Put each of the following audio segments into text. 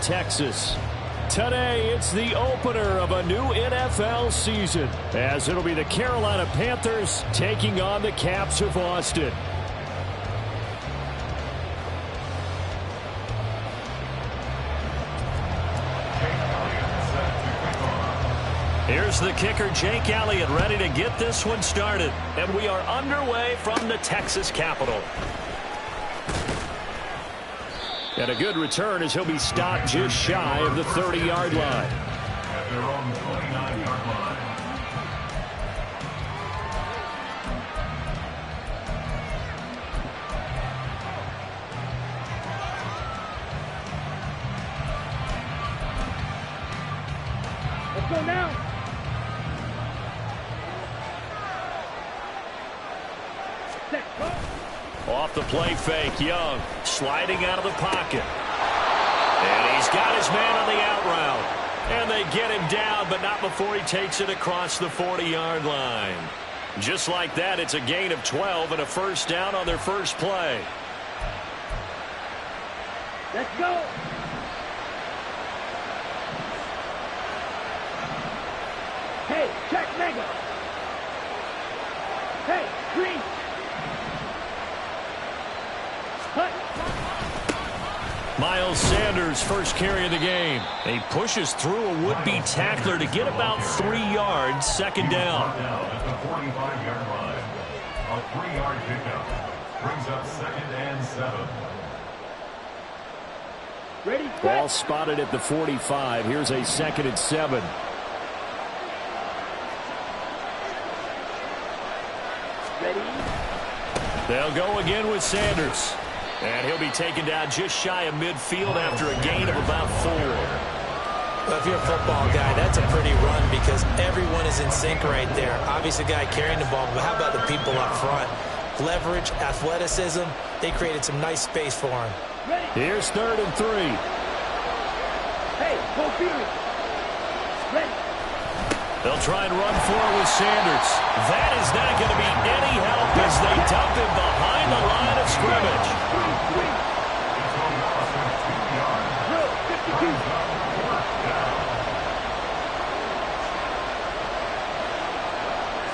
Texas. Today, it's the opener of a new NFL season, as it'll be the Carolina Panthers taking on the Caps of Austin. Here's the kicker, Jake Elliott, ready to get this one started. And we are underway from the Texas Capitol. And a good return as he'll be stopped just shy of the 30-yard line. At their own 29-yard line. Let's go now. Set, go. Off the play fake, Young sliding out of the pocket. And he's got his man on the out route. And they get him down, but not before he takes it across the 40-yard line. Just like that, it's a gain of 12 and a first down on their first play. Let's go. Hey, check mega. Hey, green. Miles Sanders, first carry of the game. He pushes through a would-be tackler to get about 3 yards, second down. Now at the 45-yard line. A 3-yard pickup brings up 2nd and 7. Ready, Ball spotted at the 45. Here's a 2nd and 7. Ready. They'll go again with Sanders. And he'll be taken down just shy of midfield after a gain of about 4. Well, if you're a football guy, that's a pretty run because everyone is in sync right there. Obviously, the guy carrying the ball, but how about the people up front? Leverage, athleticism, they created some nice space for him. Ready. Here's 3rd and 3. Hey, go Fury. Ready. They'll try and run for it with Sanders. That is not going to be any help as they dump him behind the line of scrimmage.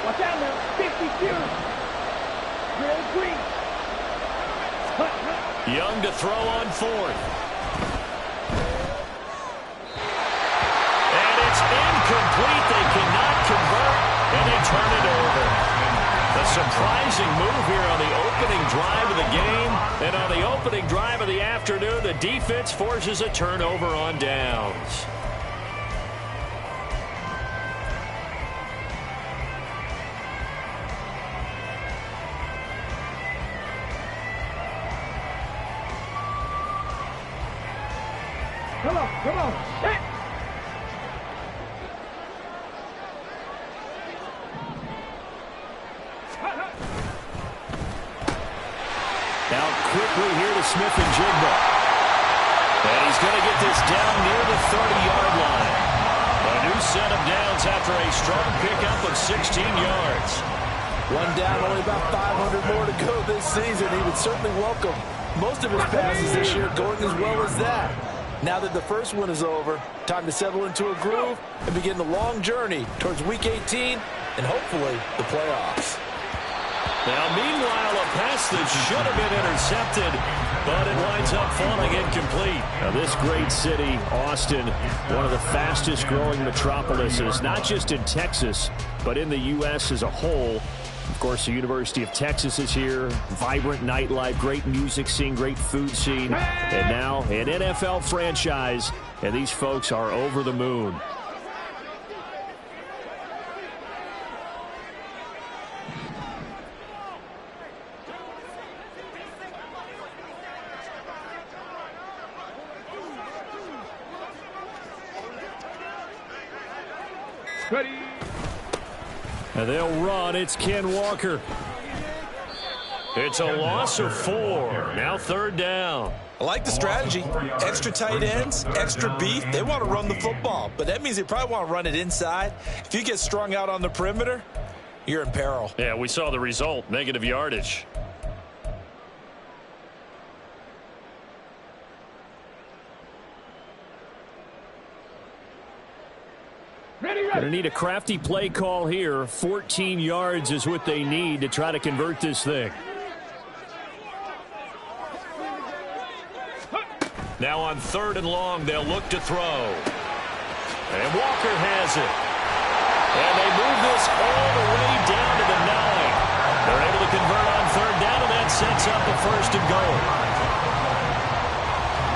Watch out now. 50 Fury. Real green. Young to throw on 4th. And it's incomplete. They cannot convert, and they turn it over. A surprising move here on the opening drive of the game. And on the opening drive of the afternoon, the defense forces a turnover on downs. Come on, come on. Set. Now quickly here to Smith-Njigba. And he's going to get this down near the 30-yard line. A new set of downs after a strong pickup of 16 yards. One down, only about 500 more to go this season. He would certainly welcome most of his passes this year going as well as that. Now that the first one is over, time to settle into a groove and begin the long journey towards Week 18 and hopefully the playoffs. Now, meanwhile, a pass that should have been intercepted, but it winds up falling incomplete. Now, this great city, Austin, one of the fastest-growing metropolises, not just in Texas, but in the U.S. as a whole. Of course, the University of Texas is here. Vibrant nightlife, great music scene, great food scene, and now an NFL franchise, and these folks are over the moon. Ready. And they'll run. It's Ken Walker. It's a loss of 4. Now 3rd down. I like the strategy. Extra tight ends, extra beef. They want to run the football, but that means they probably want to run it inside. If you get strung out on the perimeter, you're in peril. Yeah, we saw the result, negative yardage. Going to need a crafty play call here. 14 yards is what they need to try to convert this thing. Now on 3rd and long, they'll look to throw. And Walker has it. And they move this all the way down to the 9. They're able to convert on 3rd down, and that sets up a 1st and goal.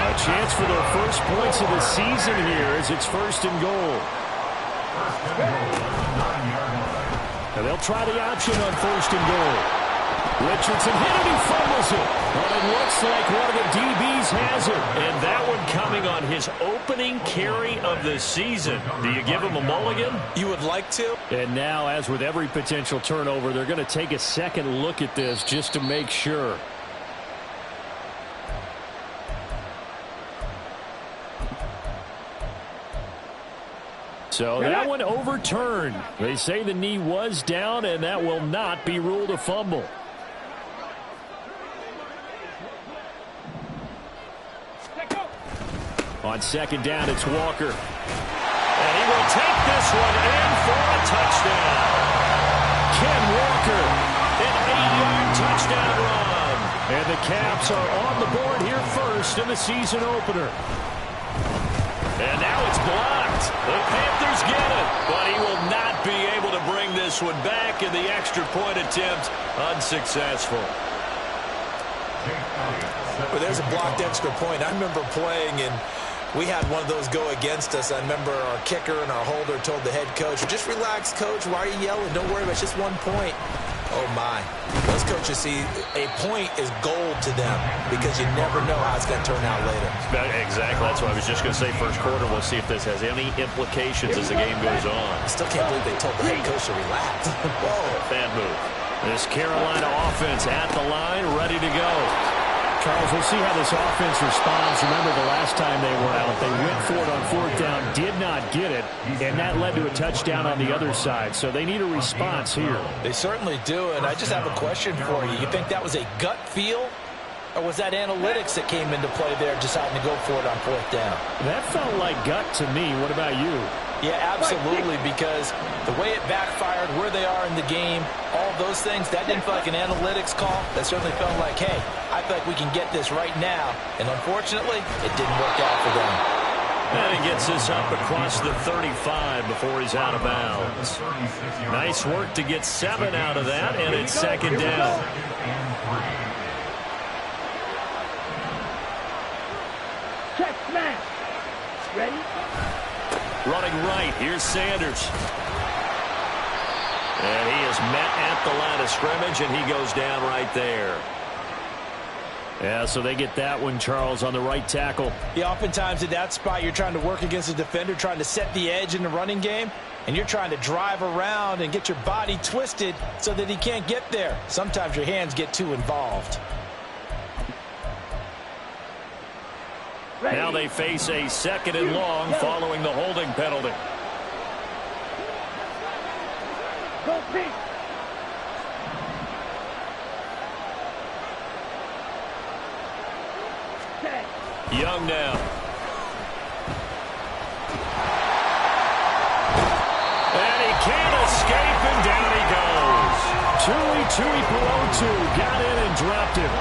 A chance for their first points of the season here as it's 1st and goal. And they'll try the option on 1st and goal. Richardson hit it, he fumbles it. But it looks like one of the DBs has it. And that one coming on his opening carry of the season. Do you give him a mulligan? You would like to. And now, as with every potential turnover, they're going to take a second look at this just to make sure. So that one overturned. They say the knee was down, and that will not be ruled a fumble. On 2nd down, it's Walker. And he will take this one in for a touchdown. Ken Walker, an 8-yard touchdown run. And the Caps are on the board here first in the season opener. And now it's blocked. The Panthers get it, but he will not be able to bring this one back, and the extra point attempt unsuccessful. Well, there's a blocked extra point. I remember playing, and we had one of those go against us. I remember our kicker and our holder told the head coach, just relax, coach. Why are you yelling? Don't worry about it. It's just 1 point. Oh, my. Those coaches see a point is gold to them because you never know how it's going to turn out later. Exactly. That's what I was just going to say. First quarter, we'll see if this has any implications as the game goes on. I still can't believe they told the head coach to relax. Whoa. Bad move. This Carolina offense at the line, ready to go. Charles, we'll see how this offense responds. Remember the last time they were out, they went for it on 4th down, did not get it, and that led to a touchdown on the other side. So they need a response here. They certainly do, and I just have a question for you. You think that was a gut feel, or was that analytics that came into play there deciding to go for it on 4th down? That felt like gut to me. What about you? Yeah, absolutely, because the way it backfired, where they are in the game, all those things, that didn't feel like an analytics call. That certainly felt like, hey, I feel like we can get this right now. And unfortunately, it didn't work out for them. And he gets this up across the 35 before he's out of bounds. Nice work to get 7 out of that, and it's 2nd down. Check, smash. Ready? Running right, here's Sanders. And he is met at the line of scrimmage, and he goes down right there. Yeah, so they get that one, Charles, on the right tackle. Yeah, oftentimes at that spot, you're trying to work against a defender, trying to set the edge in the running game, and you're trying to drive around and get your body twisted so that he can't get there. Sometimes your hands get too involved. Now they face a 2nd and long following the holding penalty. Go Pete. Young now. And he can't escape, and down he goes. Tui Pelotu got in and dropped him.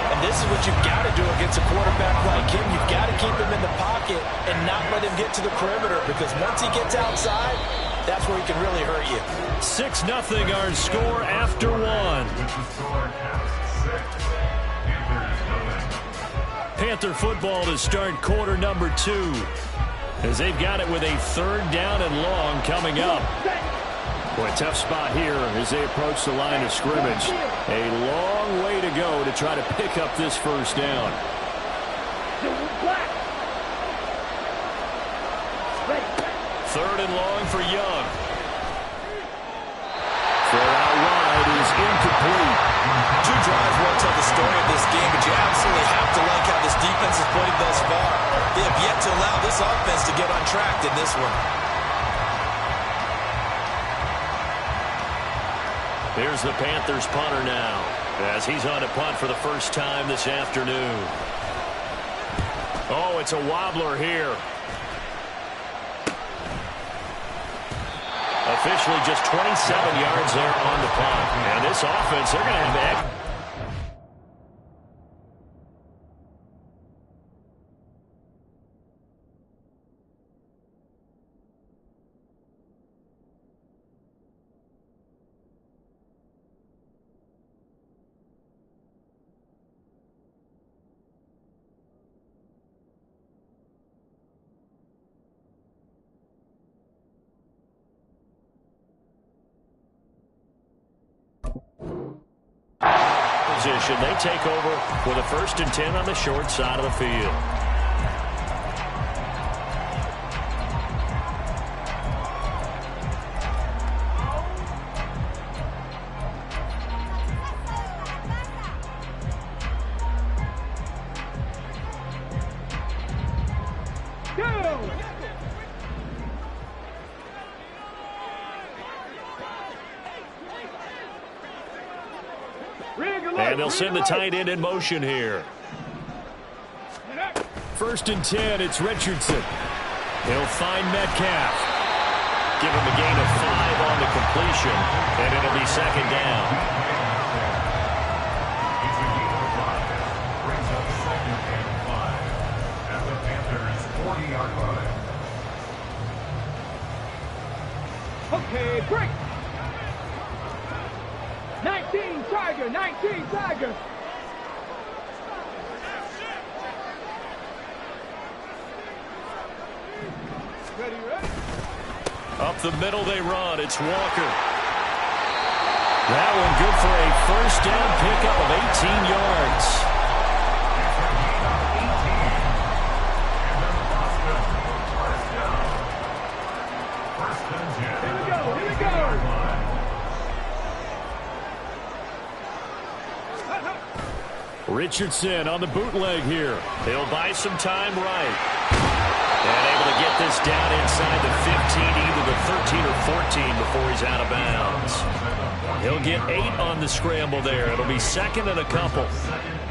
And this is what you've got to do against a quarterback like him. You've got to keep him in the pocket and not let him get to the perimeter, because once he gets outside, that's where he can really hurt you. 6-0 our score after 1. Panther football to start quarter number 2, as they've got it with a 3rd down and long coming up. Boy, tough spot here as they approach the line of scrimmage. A long way to go to try to pick up this 1st down. 3rd and long for Young. Throw out wide is incomplete. 2 drives won't tell the story of this game, but you absolutely have to like how this defense has played thus far. They have yet to allow this offense to get on track in this one. Here's the Panthers punter now, as he's on to punt for the first time this afternoon. Oh, it's a wobbler here. Officially just 27 yards there on the punt. And this offense, they're going to have position. They take over with a 1st and 10 on the short side of the field. And they'll send the tight end in motion here. 1st and 10, it's Richardson. He'll find Metcalf. Give him a gain of 5 on the completion, and it'll be 2nd down. Brings up 2nd and 5 at the Panthers' 40-yard line. Okay, break. 19 Tiger, 19 Tiger. Ready, ready. Up the middle they run. It's Walker. That one good for a 1st down pickup of 18 yards. Here we go, here we go. Richardson on the bootleg here. He'll buy some time right. And able to get this down inside the 15, either the 13 or 14 before he's out of bounds. He'll get 8 on the scramble there. It'll be 2nd and a couple.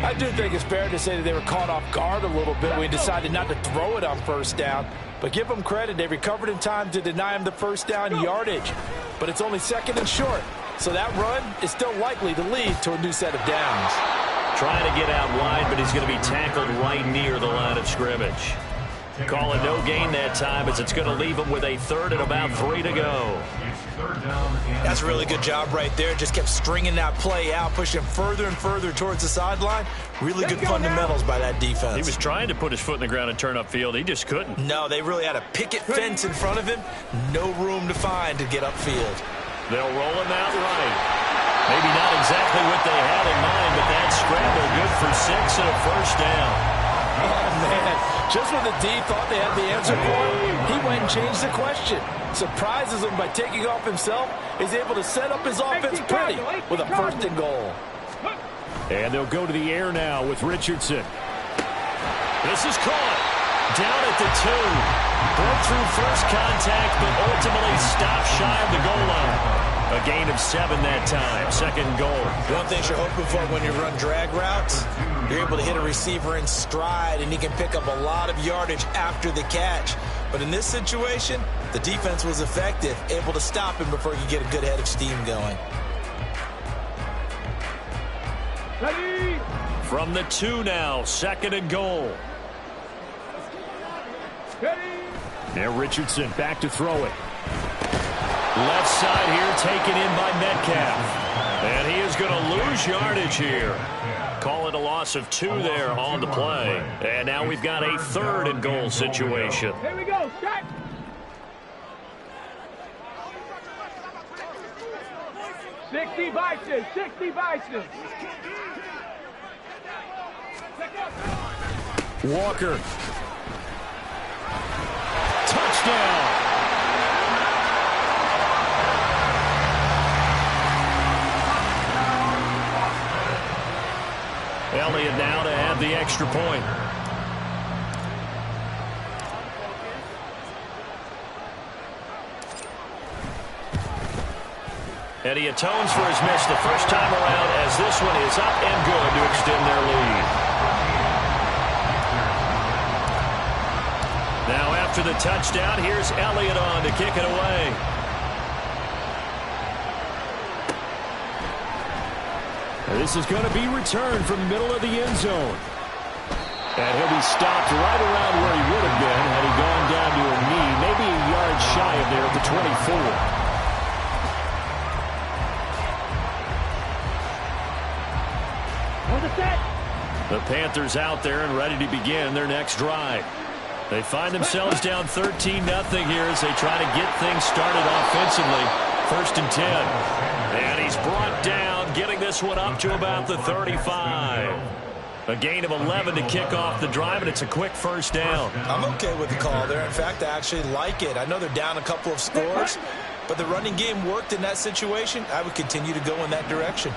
I do think it's fair to say that they were caught off guard a little bit when we decided not to throw it on 1st down. But give them credit. They recovered in time to deny him the 1st down yardage. But it's only 2nd and short. So that run is still likely to lead to a new set of downs. Trying to get out wide, but he's going to be tackled right near the line of scrimmage. Call it no gain that time as it's going to leave him with a 3rd and about 3 to go. That's a really good job right there. Just kept stringing that play out, pushing further and further towards the sideline. Really good fundamentals by that defense. He was trying to put his foot in the ground and turn upfield. He just couldn't. No, they really had a picket fence in front of him. No room to find to get upfield. They'll roll him out right. Maybe not exactly what they had in mind, but that scramble good for 6 and a 1st down. Oh, man. Just when the D thought they had the answer for him, he went and changed the question. Surprises him by taking off himself. Is able to set up his offense pretty with a 1st and goal. And they'll go to the air now with Richardson. This is caught. Down at the 2. Broke through first contact, but ultimately stopped shy of the goal line. A gain of 7 that time. 2nd goal. One thing you're hoping for when you run drag routes, you're able to hit a receiver in stride, and he can pick up a lot of yardage after the catch. But in this situation, the defense was effective, able to stop him before he could get a good head of steam going. Ready. From the 2 now, 2nd and goal. Ready. Now Richardson back to throw it. Left side here taken in by Metcalf. And he is going to lose yardage here. Call it a loss of 2 there on the play. And now we've got a 3rd and goal situation. Here we go. Shot. $60 Bison. $60 Bison. Walker. Touchdown. Elliott now to add the extra point. And he atones for his miss the first time around as this one is up and good to extend their lead. Now after the touchdown, here's Elliott on to kick it away. And this is going to be returned from the middle of the end zone. And he'll be stopped right around where he would have been had he gone down to a knee, maybe a yard shy of there at the 24. The Panthers out there and ready to begin their next drive. They find themselves down 13-0 here as they try to get things started offensively. 1st and 10. And he's brought down, getting this one up to about the 35. A gain of 11 to kick off the drive, and it's a quick first down. I'm okay with the call there. In fact, I actually like it. I know they're down a couple of scores, but the running game worked in that situation. I would continue to go in that direction.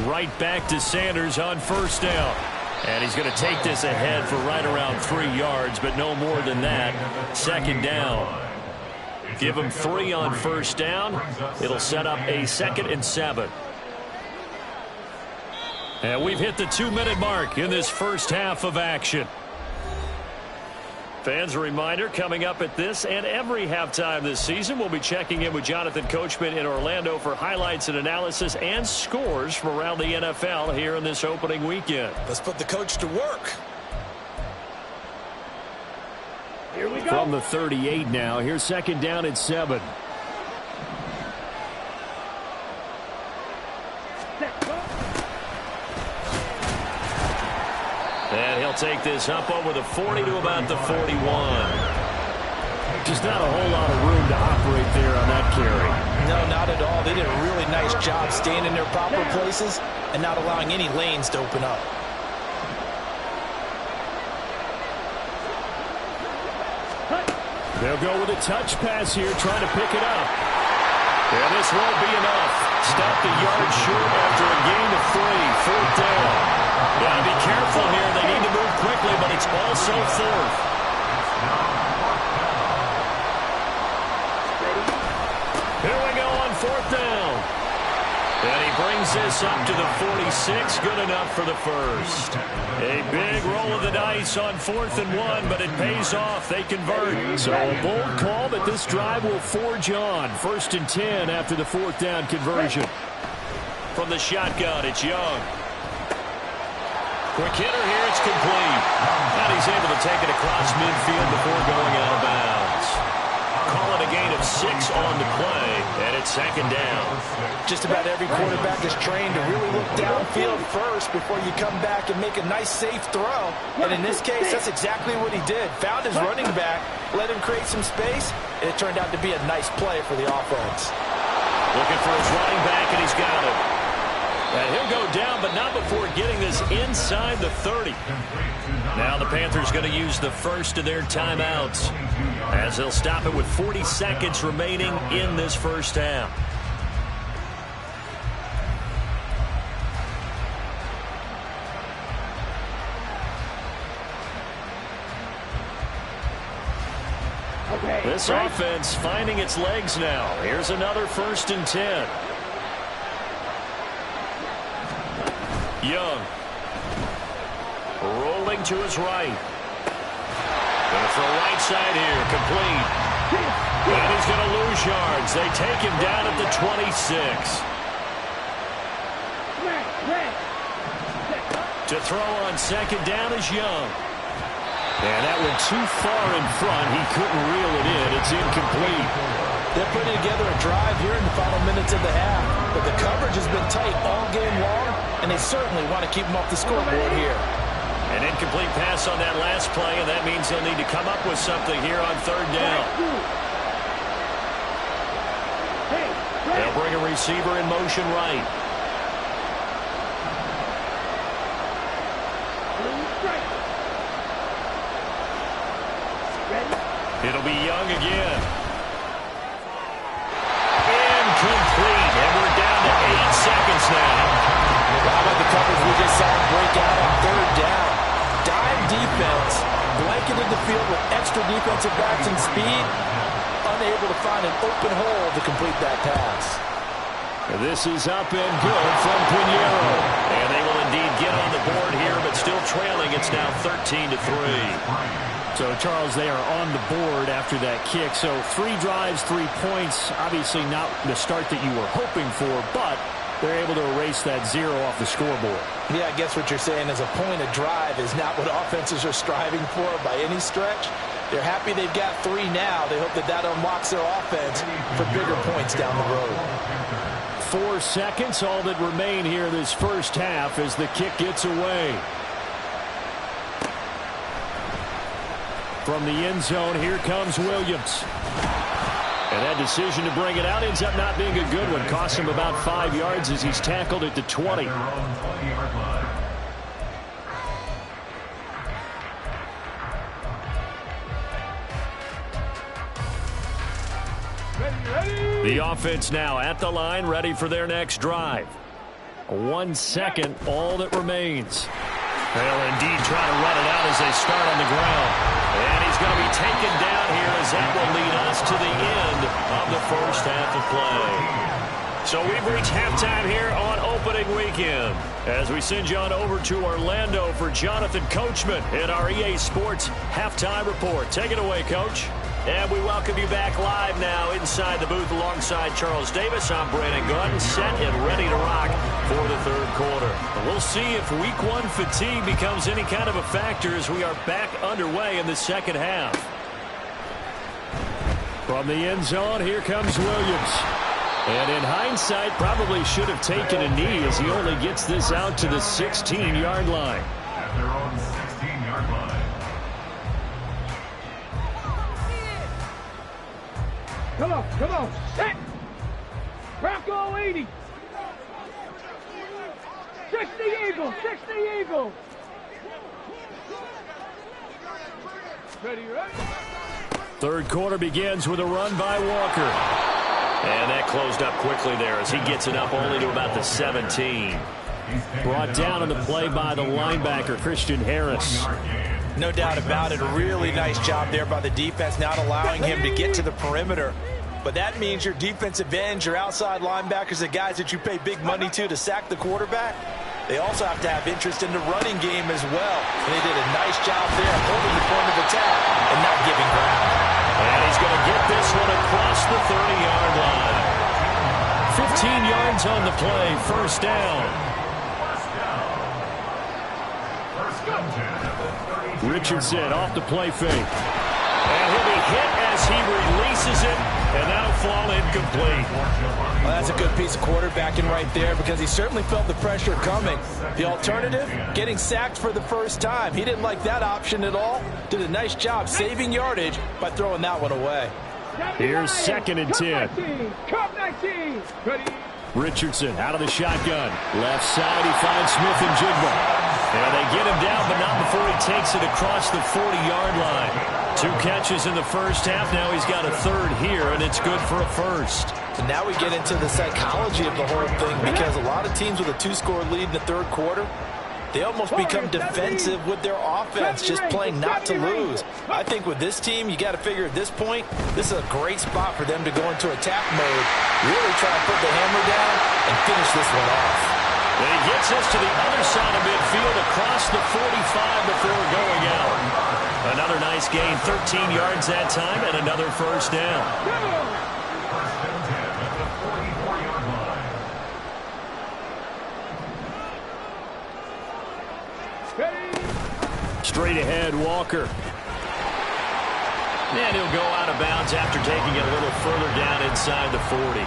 Right back to Sanders on 1st down. And he's going to take this ahead for right around 3 yards, but no more than that. 2nd down. Give him 3 on 1st down. It'll set up a 2nd and 7. And we've hit the 2-minute mark in this first half of action. Fans, a reminder, coming up at this and every halftime this season, we'll be checking in with Jonathan Coachman in Orlando for highlights and analysis and scores from around the NFL here in this opening weekend. Let's put the coach to work. Here we go. From the 38 now, here's 2nd down and 7. And he'll take this up over the 40 to about the 41. Just not a whole lot of room to operate there on that carry. No, not at all. They did a really nice job staying in their proper places and not allowing any lanes to open up. They'll go with a touch pass here, trying to pick it up. And this won't be enough. Stop the yard short after a gain of 3. 4th down. Got to be careful here. They need to move quickly, but it's also 4th. Here we go on 4th down. And he brings this up to the 46. Good enough for the first. A big roll of the dice on 4th and 1, but it pays off. They convert. So a bold call, but this drive will forge on. 1st and 10 after the 4th down conversion. From the shotgun, it's Young. Quick hitter here, it's complete. And he's able to take it across midfield before going out of bounds. Call it a gain of 6 on the play, and it's 2nd down. Just about every quarterback is trained to really look downfield first before you come back and make a nice, safe throw. And in this case, that's exactly what he did. Found his running back, let him create some space, and it turned out to be a nice play for the offense. Looking for his running back, and he's got it. And he'll go down, but not before getting this inside the 30. Now the Panthers going to use the first of their timeouts as they'll stop it with 40 seconds remaining in this first half. This offense finding its legs now. Here's another 1st and 10. Young. Rolling to his right. Going to throw right side here. Complete. And he's going to lose yards. They take him down at the 26. To throw on 2nd down is Young. And that went too far in front. He couldn't reel it in. It's incomplete. They're putting together a drive here in the final minutes of the half. But the coverage has been tight all game long, and they certainly want to keep them off the scoreboard here. An incomplete pass on that last play, and that means they'll need to come up with something here on 3rd down. They'll bring a receiver in motion right. It'll be Young again. Incomplete, and we're down to 8 seconds now. How about the coverage we just saw break out on 3rd down? Dime defense, blanketed the field with extra defensive backs and speed, unable to find an open hole to complete that pass. And this is up and good from Pinheiro. And they will indeed get on the board here, but still trailing. It's now 13-3. So, Charles, they are on the board after that kick. So 3 drives, 3 points. Obviously not the start that you were hoping for, but they're able to erase that 0 off the scoreboard. Yeah, I guess what you're saying is a point of drive is not what offenses are striving for by any stretch. They're happy they've got 3 now. They hope that that unlocks their offense for bigger points down the road. 4 seconds, all that remain here this first half as the kick gets away. From the end zone, here comes Williams. And that decision to bring it out ends up not being a good one. Costs him about 5 yards as he's tackled at the 20. The offense now at the line, ready for their next drive. 1 second, all that remains. They'll indeed try to run it out as they start on the ground. And he's going to be taken down here as that will lead us to the end of the first half of play. So we've reached halftime here on opening weekend as we send you on over to Orlando for Jonathan Coachman in our EA Sports Halftime Report. Take it away, Coach. And we welcome you back live now inside the booth alongside Charles Davis. I'm Brandon Gaudin, set and ready to rock for the third quarter. We'll see if week 1 fatigue becomes any kind of a factor as we are back underway in the second half. From the end zone, here comes Williams. And in hindsight, probably should have taken a knee as he only gets this out to the 16-yard line. At their own 16-yard line. Come on, set! Bronco 80! 60 Eagle, 60 Eagle! Ready? Third quarter begins with a run by Walker. And that closed up quickly there as he gets it up only to about the 17. Brought down on the play by the linebacker, Christian Harris. No doubt about it. A really nice job there by the defense, not allowing him to get to the perimeter. But that means your defensive ends, your outside linebackers, the guys that you pay big money to sack the quarterback, they also have to have interest in the running game as well. And they did a nice job there holding the point of attack and not giving ground. And he's going to get this one across the 30-yard line. 15 yards on the play, first down. Richardson off the play fake. And he'll be hit as he releases it, and that'll fall incomplete. Well, that's a good piece of quarterbacking right there because he certainly felt the pressure coming. The alternative, getting sacked for the first time. He didn't like that option at all. Did a nice job saving yardage by throwing that one away. Here's 2nd and 10. Cup 19! Ready? Richardson out of the shotgun. Left side, he finds Smith and Jigba. And they get him down, but not before he takes it across the 40-yard line. 2 catches in the first half. Now he's got a third here, and it's good for a first. And now we get into the psychology of the whole thing because a lot of teams with a 2-score lead in the third quarter, they almost become defensive with their offense, just playing not to lose. I think with this team, you got to figure at this point, this is a great spot for them to go into attack mode, really try to put the hammer down and finish this one off. And he gets us to the other side of midfield across the 45 before going out. Another nice gain, 13 yards that time, and another first down. Straight ahead, Walker. And he'll go out of bounds after taking it a little further down inside the 40.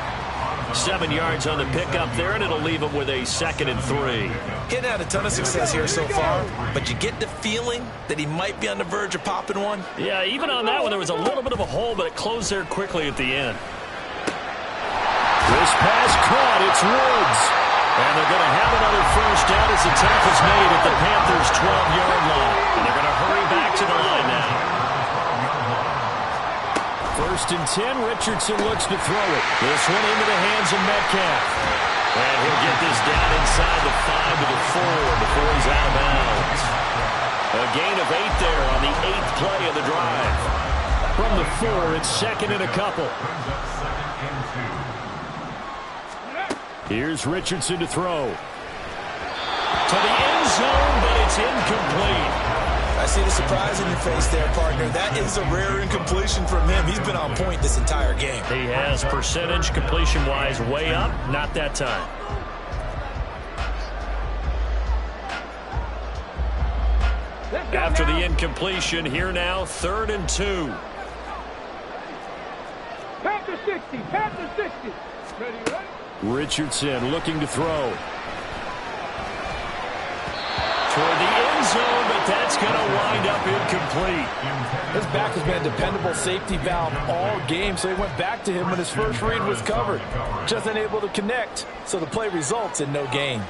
7 yards on the pickup there, and it'll leave him with a 2nd and 3. Getting had a ton of success here so far, but you get the feeling that he might be on the verge of popping one. Yeah, even on that one, there was a little bit of a hole, but it closed there quickly at the end. This pass caught. It's Woods. And they're going to have another first down as the tackle is made at the Panthers' 12-yard line. And they're going to hurry back to the line now. 1st and 10, Richardson looks to throw it. This one into the hands of Metcalf. And he'll get this down inside the 5 to the 4 before he's out of bounds. A gain of 8 there on the 8th play of the drive. From the 4, it's 2nd and a couple. Here's Richardson to throw. To the end zone, but it's incomplete. I see the surprise in your face there, partner. That is a rare incompletion from him. He's been on point this entire game. He has percentage completion-wise way up. Not that time. After the incompletion, here now, 3rd and 2. Panther 60, Panther 60. Ready? Richardson looking to throw. Toward the end zone, but that's going to wind up incomplete. His back has been a dependable safety valve all game, so he went back to him when his first read was covered. Just unable to connect, so the play results in no gain.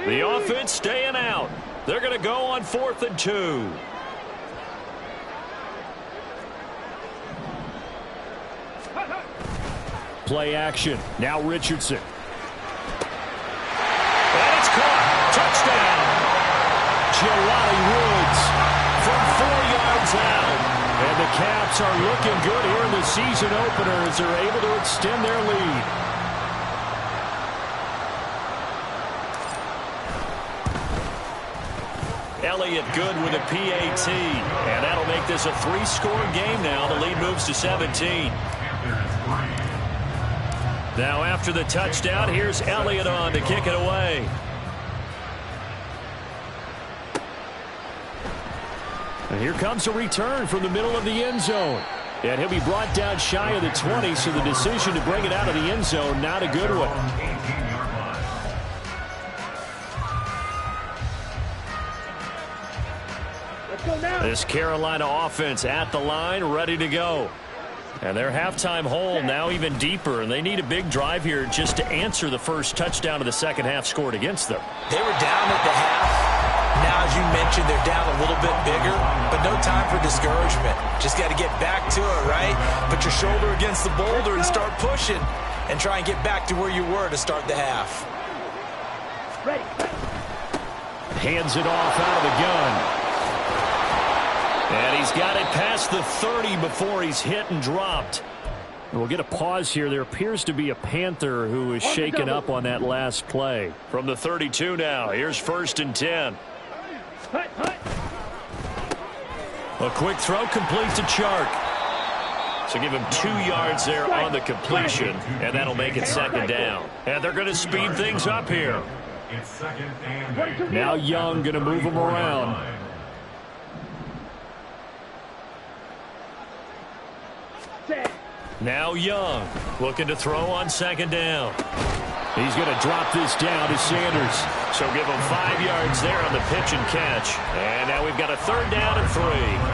The offense staying out. They're going to go on 4th and 2. Play action. Now Richardson. And it's caught. Touchdown. Jelani Woods from 4 yards out. And the Caps are looking good here in the season opener as they're able to extend their lead. Elliott good with a PAT. And that'll make this a 3-score game now. The lead moves to 17. Now after the touchdown, here's Elliott on to kick it away. And here comes a return from the middle of the end zone. And he'll be brought down shy of the 20, so the decision to bring it out of the end zone, not a good one. This Carolina offense at the line, ready to go. And their halftime hole now even deeper, and they need a big drive here just to answer the first touchdown of the second half scored against them. They were down at the half. Now, as you mentioned, they're down a little bit bigger, but no time for discouragement. Just got to get back to it, right? Put your shoulder against the boulder and start pushing and try and get back to where you were to start the half. Hands it off out of the gun. And he's got it past the 30 before he's hit and dropped. And we'll get a pause here. There appears to be a Panther who is shaken up on that last play. From the 32 now, here's 1st and 10. A quick throw completes to Chark. So give him 2 yards there on the completion, and that'll make it 2nd down. And they're going to speed things up here. Now Young going to move him around. Now Young looking to throw on 2nd down. He's going to drop this down to Sanders. So give him 5 yards there on the pitch and catch. And now we've got a 3rd down and 3.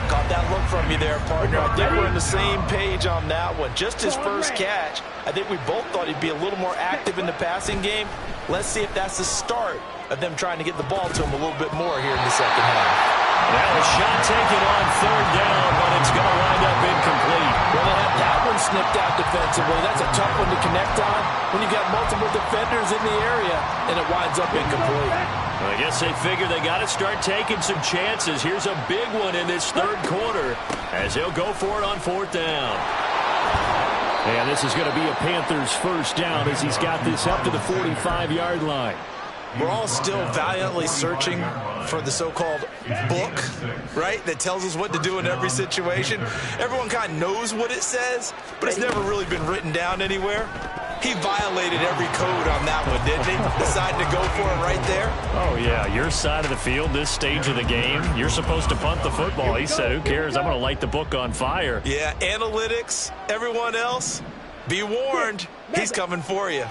Caught that look from you there, partner. I think we're on the same page on that one. Just his first catch. I think we both thought he'd be a little more active in the passing game. Let's see if that's the start of them trying to get the ball to him a little bit more here in the second half. Now a shot taken on 3rd down, but it's going to wind up incomplete. Well, they had that one snipped out defensively. That's a tough one to connect on when you got multiple defenders in the area, and it winds up incomplete. Well, I guess they figured they got to start taking some chances. Here's a big one in this 3rd quarter as they'll go for it on 4th down. And this is going to be a Panthers 1st down as he's got this up to the 45-yard line. We're all still valiantly searching for the so-called book, right, that tells us what to do in every situation. Everyone kind of knows what it says, but it's never really been written down anywhere. He violated every code on that one, didn't he? Decided to go for it right there. Oh, yeah, your side of the field, this stage of the game, you're supposed to punt the football. He said, who cares? I'm going to light the book on fire. Yeah, analytics, everyone else, be warned, he's coming for you.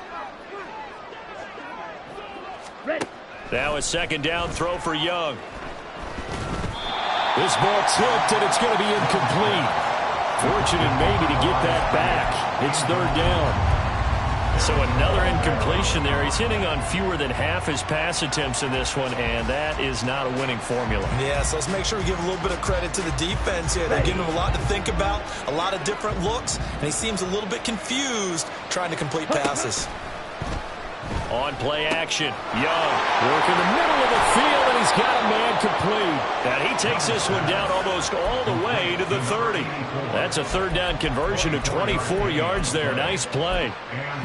Now a 2nd down throw for Young. This ball tipped, and it's going to be incomplete. Fortunate maybe to get that back. It's 3rd down. So another incompletion there. He's hitting on fewer than half his pass attempts in this one, and that is not a winning formula. Yeah, so let's make sure we give a little bit of credit to the defense here. They're giving him a lot to think about, a lot of different looks, and he seems a little bit confused trying to complete passes. On play action, Young work in the middle of the field, and he's got a man complete. And he takes this one down almost all the way to the 30. That's a 3rd down conversion of 24 yards there. Nice play.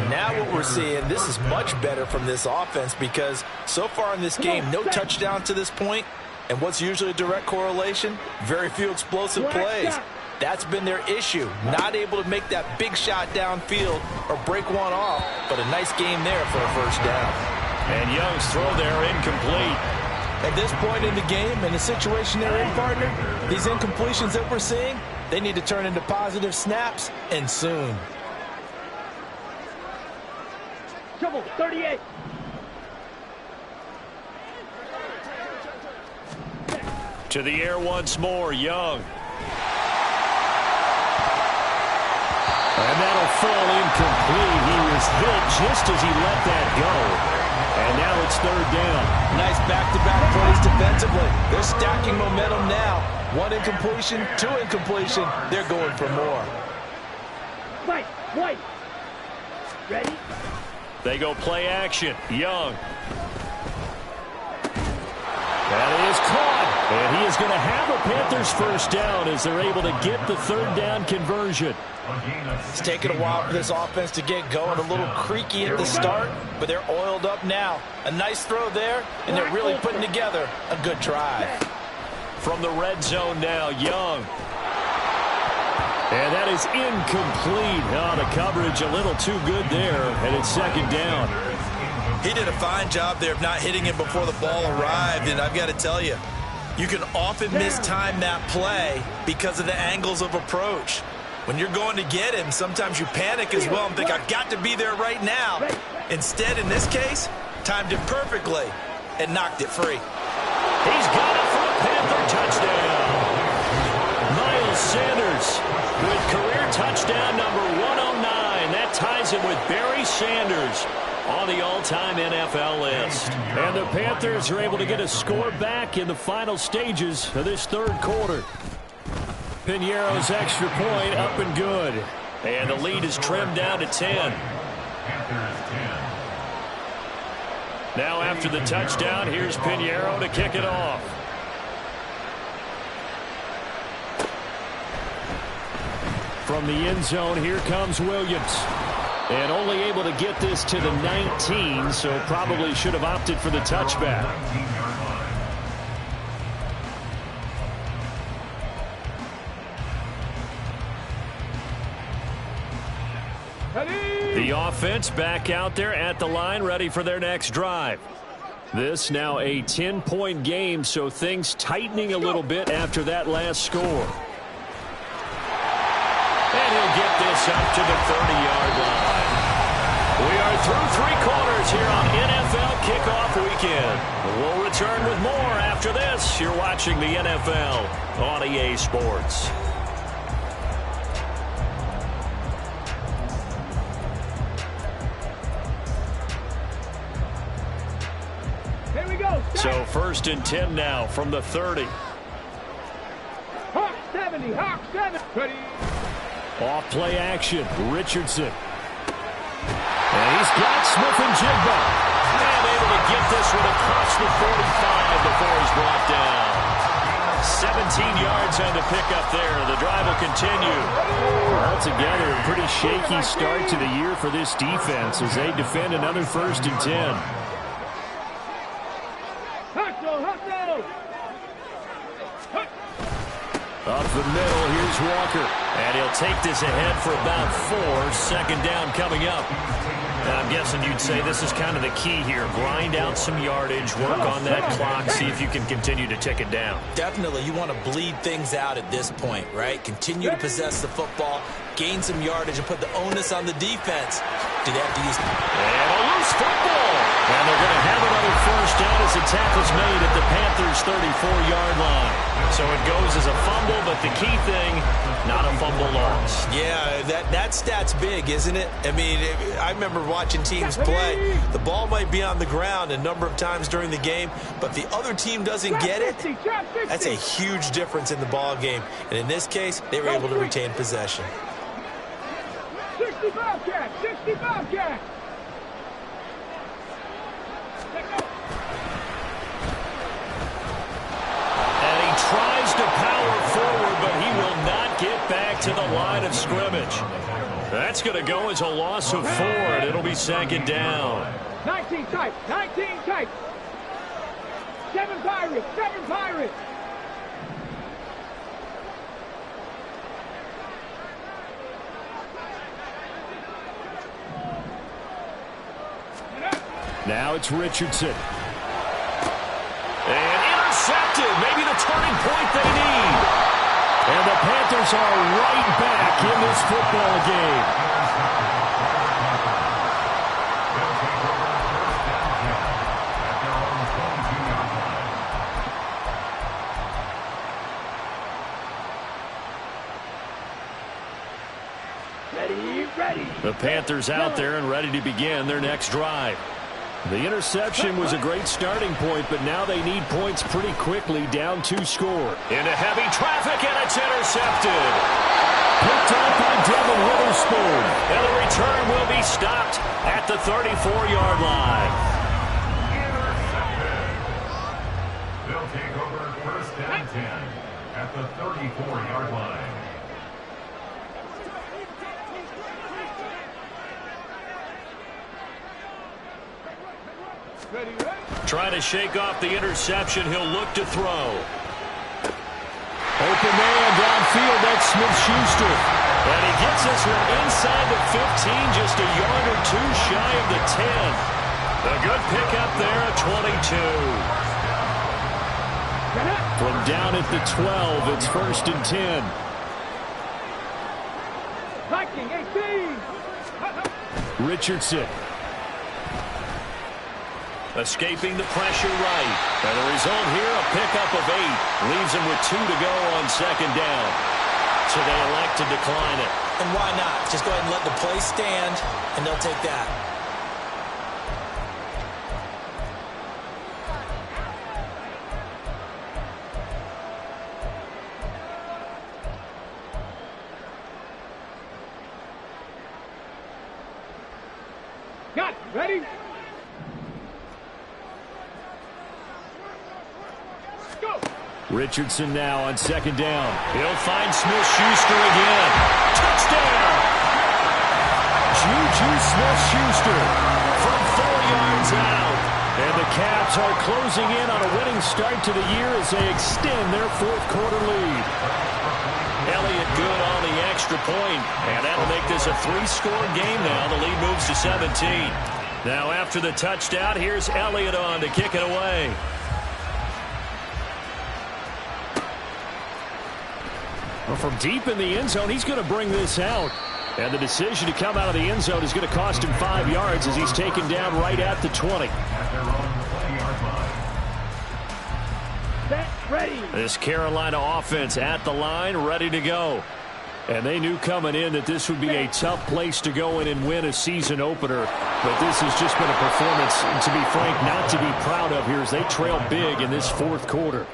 Now what we're seeing, this is much better from this offense because so far in this game, no touchdown to this point. And what's usually a direct correlation? Very few explosive plays. That's been their issue. Not able to make that big shot downfield or break one off, but a nice game there for a first down. And Young's throw there incomplete. At this point in the game, in the situation they're in, partner, these incompletions that we're seeing, they need to turn into positive snaps, and soon. Trouble, 38. To the air once more, Young. And that'll fall incomplete. He was hit just as he let that go. And now it's third down. Nice back-to-back plays defensively. They're stacking momentum now. One incompletion, two incompletion. They're going for more. White. Ready? They go play action. Young. That is caught. And he is going to have a Panthers first down as they're able to get the third down conversion. It's taken a while for this offense to get going. A little creaky at the start, but they're oiled up now. A nice throw there, and they're really putting together a good drive. From the red zone now, Young. And that is incomplete. Oh, the coverage a little too good there, and it's second down. He did a fine job there of not hitting him before the ball arrived, and I've got to tell you, you can often mistime that play because of the angles of approach. When you're going to get him, sometimes you panic as well and think, I've got to be there right now. Instead, in this case, timed it perfectly and knocked it free. He's got it for a Panther touchdown. Miles Sanders with career touchdown number 109. That ties him with Barry Sanders on the all-time NFL list. And the Panthers are able to get a score back in the final stages of this third quarter. Piñeiro's extra point up and good. And the lead is trimmed down to 10. Now after the touchdown, here's Piñeiro to kick it off. From the end zone, here comes Williams. And only able to get this to the 19, so probably should have opted for the touchback. The offense back out there at the line, ready for their next drive. This now a 10-point game, so things tightening a little bit after that last score. And he'll get this up to the 30-yard line. We are through three quarters here on NFL Kickoff Weekend. We'll return with more after this. You're watching the NFL on EA Sports. Here we go. So first and 10 now from the 30. Hawk 70. Ready. Off play action, Richardson. And he's got Smith-Njigba. And able to get this one across the 45 before he's brought down. 17 yards on the pickup there. The drive will continue. Altogether, a pretty shaky start to the year for this defense as they defend another first and 10. Up the middle, here's Walker. And he'll take this ahead for about 4. Second down coming up. And I'm guessing you'd say this is kind of the key here. Grind out some yardage, work on that clock, see if you can continue to tick it down. Definitely, you want to bleed things out at this point, right? Continue to possess the football, gain some yardage, and put the onus on the defense. Do they have to use... And a loose football. And they're going to have another first down as the tackle's made at the Panthers' 34-yard line. So it goes as a fumble, but the key thing, not a fumble loss. Yeah, that stat's big, isn't it? I mean, I remember watching teams play. The ball might be on the ground a number of times during the game, but the other team doesn't get it. That's a huge difference in the ball game. And in this case, they were able to retain possession. 65 catch. And he tries to power forward, but he will not get back to the line of scrimmage. That's going to go as a loss of 4, and it'll be second down. 19 tight. 7 Pirates. Now it's Richardson. And intercepted. Maybe the turning point they need. And the Panthers are right back in this football game. Ready. The Panthers out there and ready to begin their next drive. The interception was a great starting point, but now they need points pretty quickly, down 2 score. Into heavy traffic, and it's intercepted. Picked up by Devin Witherspoon. And the return will be stopped at the 34-yard line. Intercepted. They'll take over first and 10 at the 34-yard line. Trying to shake off the interception. He'll look to throw. Open man downfield. That's Smith-Schuster. And he gets this one inside the 15, just a yard or 2 shy of the 10. A good pickup there at 22. From down at the 12, it's first and 10. Viking 18. Richardson. Escaping the pressure right. And the result here, a pickup of 8. Leaves him with 2 to go on second down. So they elect to decline it. And why not? Just go ahead and let the play stand, and they'll take that. Got it. Ready? Go. Richardson now on second down. He'll find Smith-Schuster again. Touchdown! Juju Smith-Schuster From 4 yards out. And the Cavs are closing in on a winning start to the year as they extend their fourth-quarter lead. Elliott good on the extra point, and that'll make this a 3-score game now. The lead moves to 17. Now after the touchdown, here's Elliott on to kick it away. Well, from deep in the end zone, he's going to bring this out. And the decision to come out of the end zone is going to cost him 5 yards as he's taken down right at the 20. At their own 20-yard line. Set. Ready. This Carolina offense at the line, ready to go. And they knew coming in that this would be a tough place to go in and win a season opener. But this has just been a performance, to be frank, not to be proud of here as they trail big in this fourth quarter.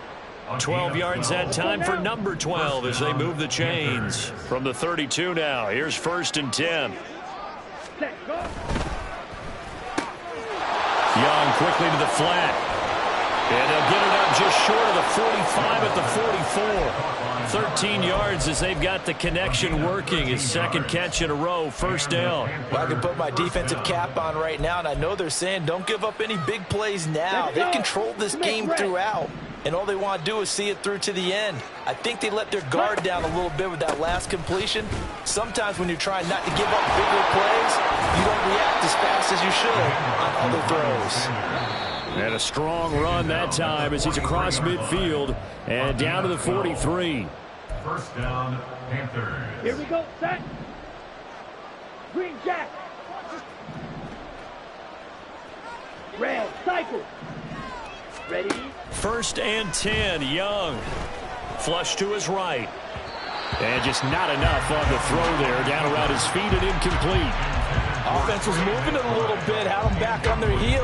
12 yards that time for number 12 as they move the chains. From the 32 now, here's first and 10. Set. Go. Young quickly to the flat. And they'll get it up just short of the 45 at the 44. 13 yards as they've got the connection working. His second catch in a row, first down. Well, I can put my defensive cap on right now, and I know they're saying don't give up any big plays now. They've controlled this game throughout, and all they want to do is see it through to the end. I think they let their guard down a little bit with that last completion. Sometimes when you're trying not to give up bigger plays, you don't react as fast as you should on other throws. And a strong run that time as he's across midfield and down to the 43. First down, Panthers. Here we go. Set. Green Jack. Red. Cycle. Ready. First and 10, Young. Flush to his right. And just not enough on the throw there. Down around his feet and incomplete. Offense was moving it a little bit, had them back on their heels.